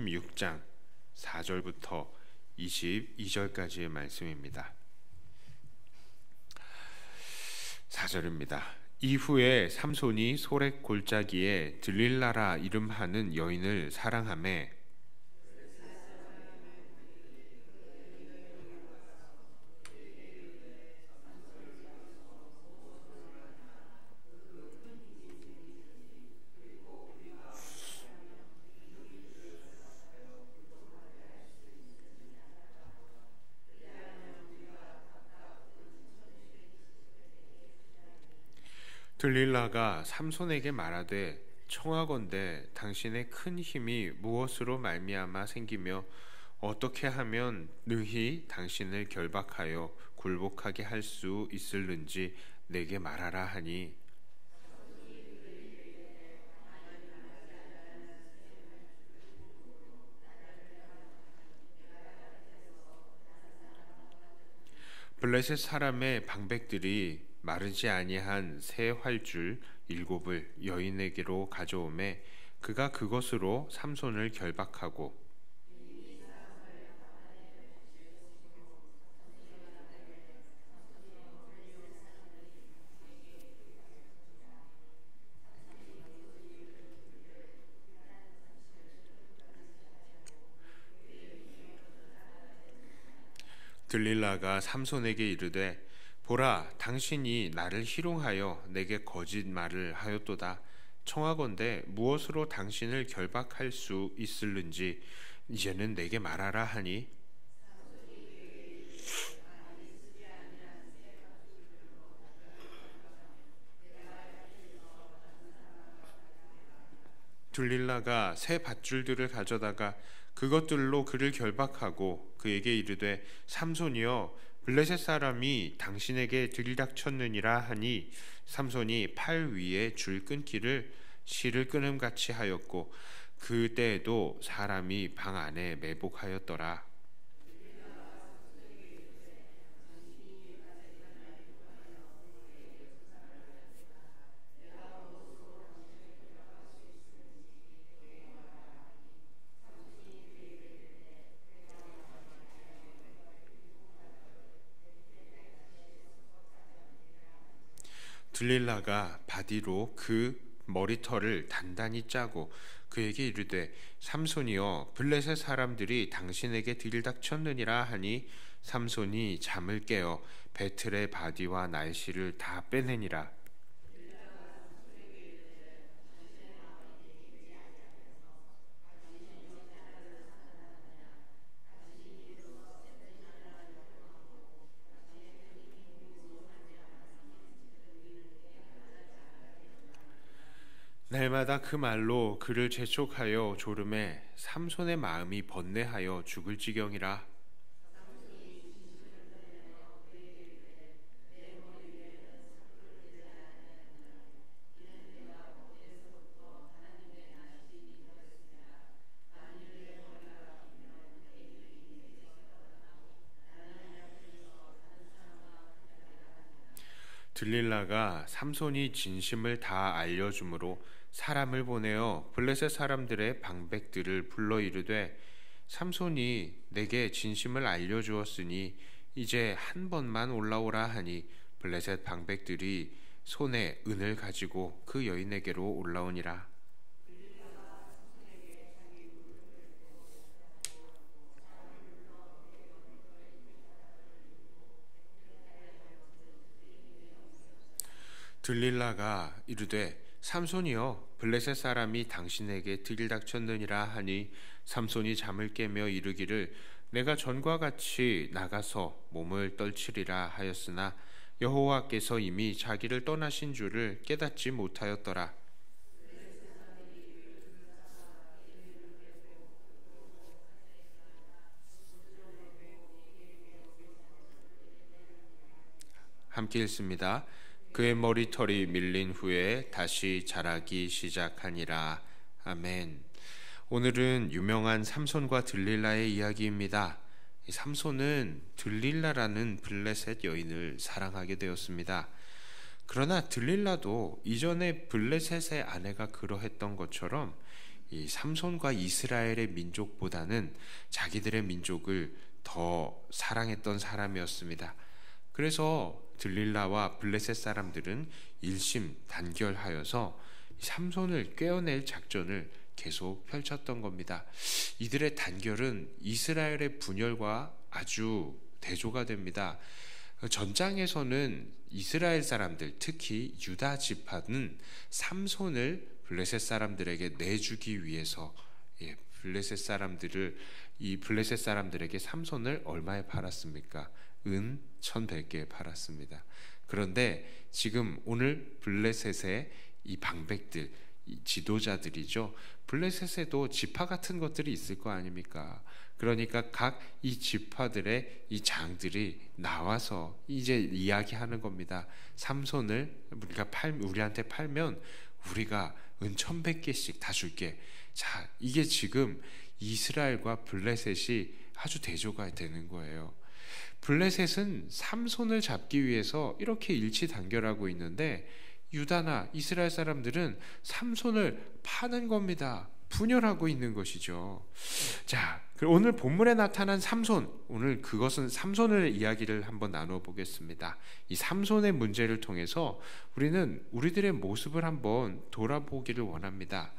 36장 4절부터 22절까지의 말씀입니다. 4절입니다. 이후에 삼손이 소렉 골짜기에 들릴라라 이름하는 여인을 사랑하매 들릴라가 삼손에게 말하되 청하건대 당신의 큰 힘이 무엇으로 말미암아 생기며 어떻게 하면 능히 당신을 결박하여 굴복하게 할 수 있을는지 내게 말하라 하니 블레셋 사람의 방백들이 마르지 아니한 새 활줄 7을 여인에게로 가져오매 그가 그것으로 삼손을 결박하고 들릴라가 삼손에게 이르되 보라, 당신이 나를 희롱하여 내게 거짓말을 하였도다. 청하건대 무엇으로 당신을 결박할 수 있을는지 이제는 내게 말하라 하니 들릴라가 새 밧줄들을 가져다가 그것들로 그를 결박하고 그에게 이르되 삼손이여 블레셋 사람이 당신에게 들이닥쳤느니라 하니 삼손이 팔 위에 줄 끊기를 실을 끊음같이 하였고 그때에도 사람이 방 안에 매복하였더라. 들릴라가 바디로 그 머리털을 단단히 짜고 그에게 이르되 삼손이여 블레셋 사람들이 당신에게 들이닥쳤느니라 하니 삼손이 잠을 깨어 배틀의 바디와 날씨를 다 빼내니라. 날마다 그 말로 그를 재촉하여 조름에 삼손의 마음이 번뇌하여 죽을 지경이라. 들릴라가 삼손이 진심을 다 알려주므로 사람을 보내어 블레셋 사람들의 방백들을 불러 이르되 삼손이 내게 진심을 알려주었으니 이제 한 번만 올라오라 하니 블레셋 방백들이 손에 은을 가지고 그 여인에게로 올라오니라. 들릴라가 이르되 삼손이여 블레셋 사람이 당신에게 들이닥쳤느니라 하니 삼손이 잠을 깨며 이르기를 내가 전과 같이 나가서 몸을 떨치리라 하였으나 여호와께서 이미 자기를 떠나신 줄을 깨닫지 못하였더라. 함께 읽습니다. 그의 머리털이 밀린 후에 다시 자라기 시작하니라. 아멘. 오늘은 유명한 삼손과 들릴라의 이야기입니다. 삼손은 들릴라라는 블레셋 여인을 사랑하게 되었습니다. 그러나 들릴라도 이전에 블레셋의 아내가 그러했던 것처럼 이 삼손과 이스라엘의 민족보다는 자기들의 민족을 더 사랑했던 사람이었습니다. 그래서 들릴라와 블레셋 사람들은 일심단결하여서 삼손을 꿰어낼 작전을 계속 펼쳤던 겁니다. 이들의 단결은 이스라엘의 분열과 아주 대조가 됩니다. 전장에서는 이스라엘 사람들, 특히 유다 지파는 삼손을 블레셋 사람들에게 내주기 위해서 블레셋 사람들에게 삼손을 얼마에 팔았습니까? 은 1,100개에 팔았습니다. 그런데 지금 오늘 블레셋의 이 방백들, 이 지도자들이죠. 블레셋에도 지파 같은 것들이 있을 거 아닙니까? 그러니까 각 이 지파들의 이 장들이 나와서 이제 이야기하는 겁니다. 삼손을 우리한테 팔면 우리가 은 1,100개씩 다 줄게. 자, 이게 지금 이스라엘과 블레셋이 아주 대조가 되는 거예요. 블레셋은 삼손을 잡기 위해서 이렇게 일치단결하고 있는데 유다나 이스라엘 사람들은 삼손을 파는 겁니다. 분열하고 있는 것이죠. 자, 오늘 본문에 나타난 삼손, 오늘 그것은 삼손의 이야기를 한번 나누어 보겠습니다. 이 삼손의 문제를 통해서 우리는 우리들의 모습을 한번 돌아보기를 원합니다.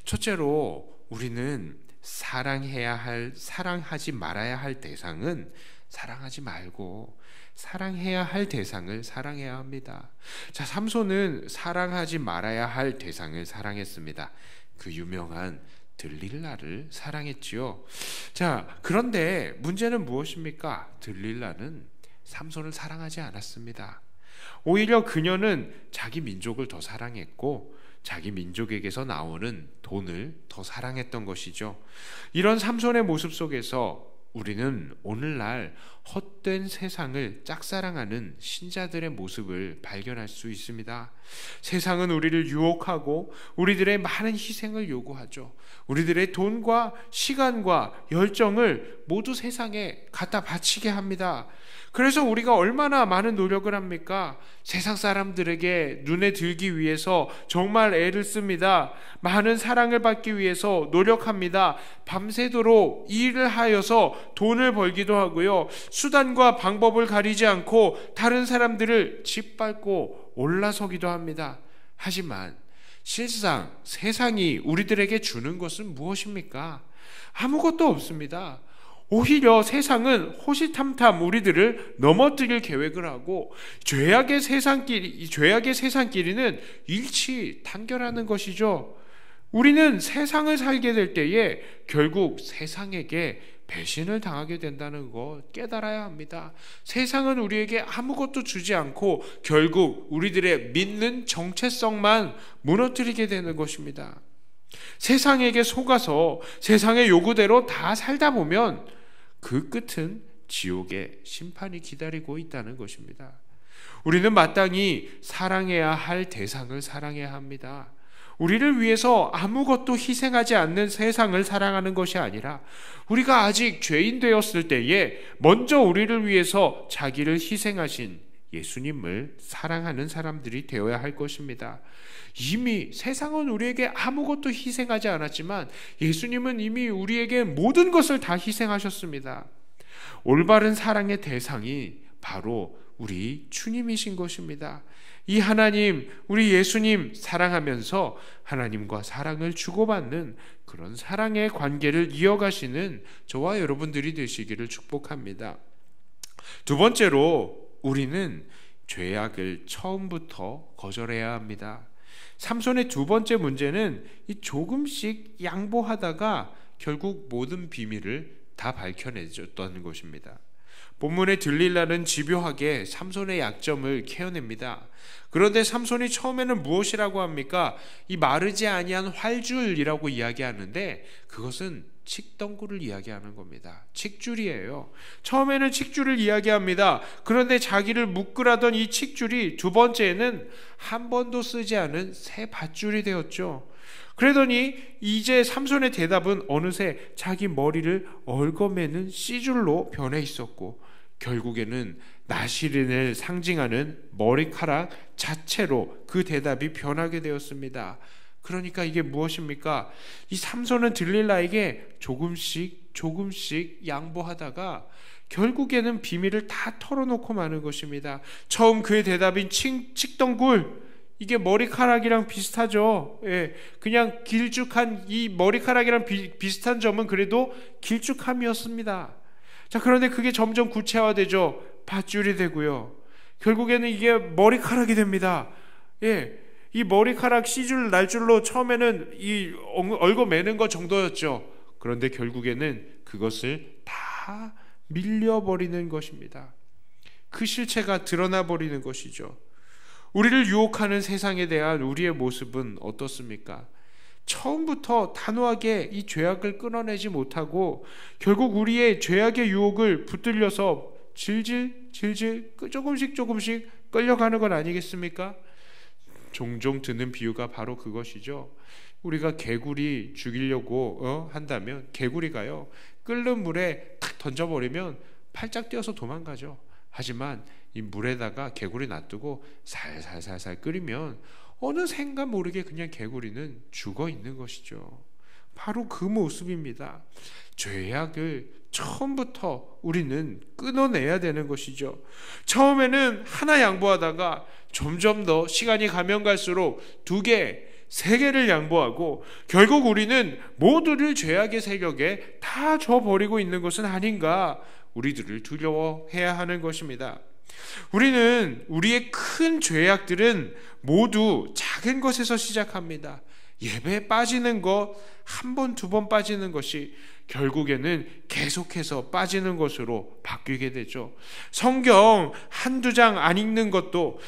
첫째로 우리는 사랑하지 말아야 할 대상은 사랑하지 말고 사랑해야 할 대상을 사랑해야 합니다. 자, 삼손은 사랑하지 말아야 할 대상을 사랑했습니다. 그 유명한 들릴라를 사랑했지요. 자, 그런데 문제는 무엇입니까? 들릴라는 삼손을 사랑하지 않았습니다. 오히려 그녀는 자기 민족을 더 사랑했고 자기 민족에게서 나오는 돈을 더 사랑했던 것이죠. 이런 삼손의 모습 속에서 우리는 오늘날 헛된 세상을 짝사랑하는 신자들의 모습을 발견할 수 있습니다. 세상은 우리를 유혹하고 우리들의 많은 희생을 요구하죠. 우리들의 돈과 시간과 열정을 모두 세상에 갖다 바치게 합니다. 그래서 우리가 얼마나 많은 노력을 합니까? 세상 사람들에게 눈에 들기 위해서 정말 애를 씁니다. 많은 사랑을 받기 위해서 노력합니다. 밤새도록 일을 하여서 돈을 벌기도 하고요. 수단과 방법을 가리지 않고 다른 사람들을 짓밟고 올라서기도 합니다. 하지만 실상 세상이 우리들에게 주는 것은 무엇입니까? 아무것도 없습니다. 오히려 세상은 호시탐탐 우리들을 넘어뜨릴 계획을 하고 죄악의 세상끼리는 일치 단결하는 것이죠. 우리는 세상을 살게 될 때에 결국 세상에게 배신을 당하게 된다는 것 깨달아야 합니다. 세상은 우리에게 아무것도 주지 않고 결국 우리들의 믿는 정체성만 무너뜨리게 되는 것입니다. 세상에게 속아서 세상의 요구대로 다 살다 보면 그 끝은 지옥의 심판이 기다리고 있다는 것입니다. 우리는 마땅히 사랑해야 할 대상을 사랑해야 합니다. 우리를 위해서 아무것도 희생하지 않는 세상을 사랑하는 것이 아니라 우리가 아직 죄인 되었을 때에 먼저 우리를 위해서 자기를 희생하신 예수님을 사랑하는 사람들이 되어야 할 것입니다. 이미 세상은 우리에게 아무것도 희생하지 않았지만 예수님은 이미 우리에게 모든 것을 다 희생하셨습니다. 올바른 사랑의 대상이 바로 우리 주님이신 것입니다. 이 하나님, 우리 예수님 사랑하면서 하나님과 사랑을 주고받는 그런 사랑의 관계를 이어가시는 저와 여러분들이 되시기를 축복합니다. 두 번째로 우리는 죄악을 처음부터 거절해야 합니다. 삼손의 두 번째 문제는 이 조금씩 양보하다가 결국 모든 비밀을 다 밝혀내줬던 것입니다. 본문에 들릴라는 집요하게 삼손의 약점을 캐어냅니다. 그런데 삼손이 처음에는 무엇이라고 합니까? 이 마르지 아니한 활줄이라고 이야기하는데 그것은 칡덩굴을 이야기하는 겁니다. 칡줄이에요. 처음에는 칡줄을 이야기합니다. 그런데 자기를 묶으라던 이 칡줄이 두 번째에는 한 번도 쓰지 않은 새 밧줄이 되었죠. 그러더니 이제 삼손의 대답은 어느새 자기 머리를 얽어매는 씨줄로 변해 있었고 결국에는 나시린을 상징하는 머리카락 자체로 그 대답이 변하게 되었습니다. 그러니까 이게 무엇입니까? 이 삼손은 들릴라에게 조금씩 양보하다가 결국에는 비밀을 다 털어놓고 마는 것입니다. 처음 그의 대답인 칡덩굴, 이게 머리카락이랑 비슷하죠. 예, 그냥 길쭉한 이 머리카락이랑 비슷한 점은 그래도 길쭉함이었습니다. 자, 그런데 그게 점점 구체화되죠. 밧줄이 되고요. 결국에는 이게 머리카락이 됩니다. 예, 이 머리카락 씨줄 날줄로 처음에는 이 얽어매는 것 정도였죠. 그런데 결국에는 그것을 다 밀려버리는 것입니다. 그 실체가 드러나 버리는 것이죠. 우리를 유혹하는 세상에 대한 우리의 모습은 어떻습니까? 처음부터 단호하게 이 죄악을 끊어내지 못하고 결국 우리의 죄악의 유혹을 붙들려서 질질 조금씩 끌려가는 건 아니겠습니까? 종종 드는 비유가 바로 그것이죠. 우리가 개구리 죽이려고 한다면 개구리가요, 끓는 물에 탁 던져버리면 팔짝 뛰어서 도망가죠. 하지만 이 물에다가 개구리 놔두고 살살살살 끓이면 어느샌가 모르게 그냥 개구리는 죽어 있는 것이죠. 바로 그 모습입니다. 죄악을 처음부터 우리는 끊어내야 되는 것이죠. 처음에는 하나 양보하다가 점점 더 시간이 가면 갈수록 2개, 3개를 양보하고 결국 우리는 모두를 죄악의 세력에 다 져버리고 있는 것은 아닌가, 우리들을 두려워해야 하는 것입니다. 우리는 우리의 큰 죄악들은 모두 작은 것에서 시작합니다. 예배에 빠지는 것, 1번, 2번 빠지는 것이 결국에는 계속해서 빠지는 것으로 바뀌게 되죠. 성경 1-2장 안 읽는 것도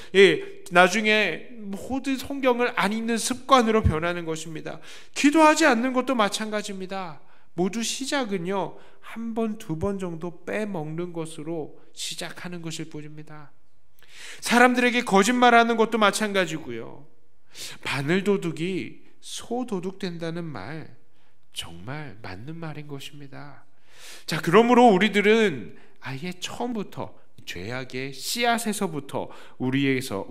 나중에 모든 성경을 안 읽는 습관으로 변하는 것입니다. 기도하지 않는 것도 마찬가지입니다. 모두 시작은요, 1번, 2번 정도 빼먹는 것으로 시작하는 것일 뿐입니다. 사람들에게 거짓말하는 것도 마찬가지고요. 바늘도둑이 소도둑 된다는 말, 정말 맞는 말인 것입니다. 자, 그러므로 우리들은 아예 처음부터 죄악의 씨앗에서부터 우리에게서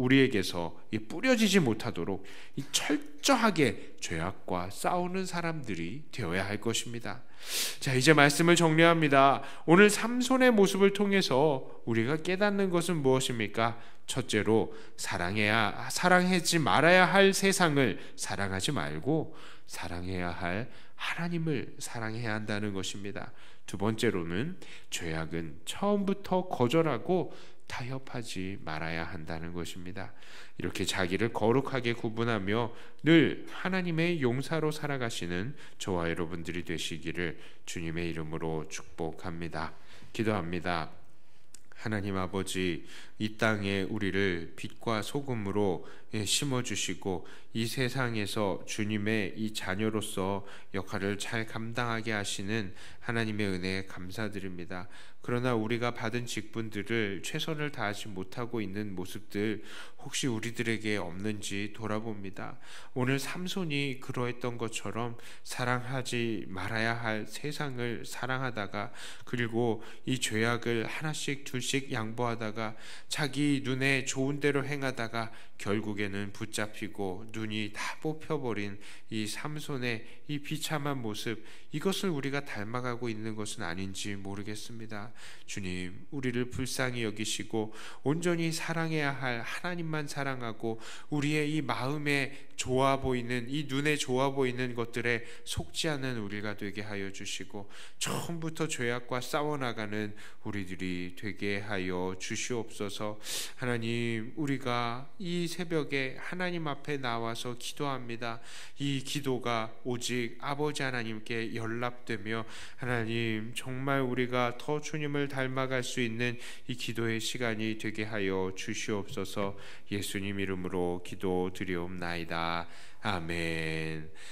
뿌려지지 못하도록 철저하게 죄악과 싸우는 사람들이 되어야 할 것입니다. 자, 이제 말씀을 정리합니다. 오늘 삼손의 모습을 통해서 우리가 깨닫는 것은 무엇입니까? 첫째로 사랑하지 말아야 할 세상을 사랑하지 말고 사랑해야 할 하나님을 사랑해야 한다는 것입니다. 두 번째로는 죄악은 처음부터 거절하고 타협하지 말아야 한다는 것입니다. 이렇게 자기를 거룩하게 구분하며 늘 하나님의 용사로 살아가시는 저와 여러분들이 되시기를 주님의 이름으로 축복합니다. 기도합니다. 하나님 아버지, 이 땅에 우리를 빛과 소금으로 심어주시고 이 세상에서 주님의 이 자녀로서 역할을 잘 감당하게 하시는 하나님의 은혜에 감사드립니다. 그러나 우리가 받은 직분들을 최선을 다하지 못하고 있는 모습들 혹시 우리들에게 없는지 돌아봅니다. 오늘 삼손이 그러했던 것처럼 사랑하지 말아야 할 세상을 사랑하다가, 그리고 이 죄악을 하나씩 둘씩 양보하다가 자기 눈에 좋은 대로 행하다가 결국에는 붙잡히고 눈이 다 뽑혀버린 이 삼손의 이 비참한 모습, 이것을 우리가 닮아가고 있는 것은 아닌지 모르겠습니다. 주님, 우리를 불쌍히 여기시고 온전히 사랑해야 할 하나님만 사랑하고 우리의 이 마음에 좋아 보이는, 이 눈에 좋아 보이는 것들에 속지 않는 우리가 되게 하여 주시고 처음부터 죄악과 싸워나가는 우리들이 되게 하여 주시옵소서. 하나님, 우리가 이 새벽에 하나님 앞에 나와서 기도합니다. 이 기도가 오직 아버지 하나님께 연락되며 하나님, 정말 우리가 더 주님을 닮아갈 수 있는 이 기도의 시간이 되게 하여 주시옵소서. 예수님 이름으로 기도드리옵나이다. 아멘.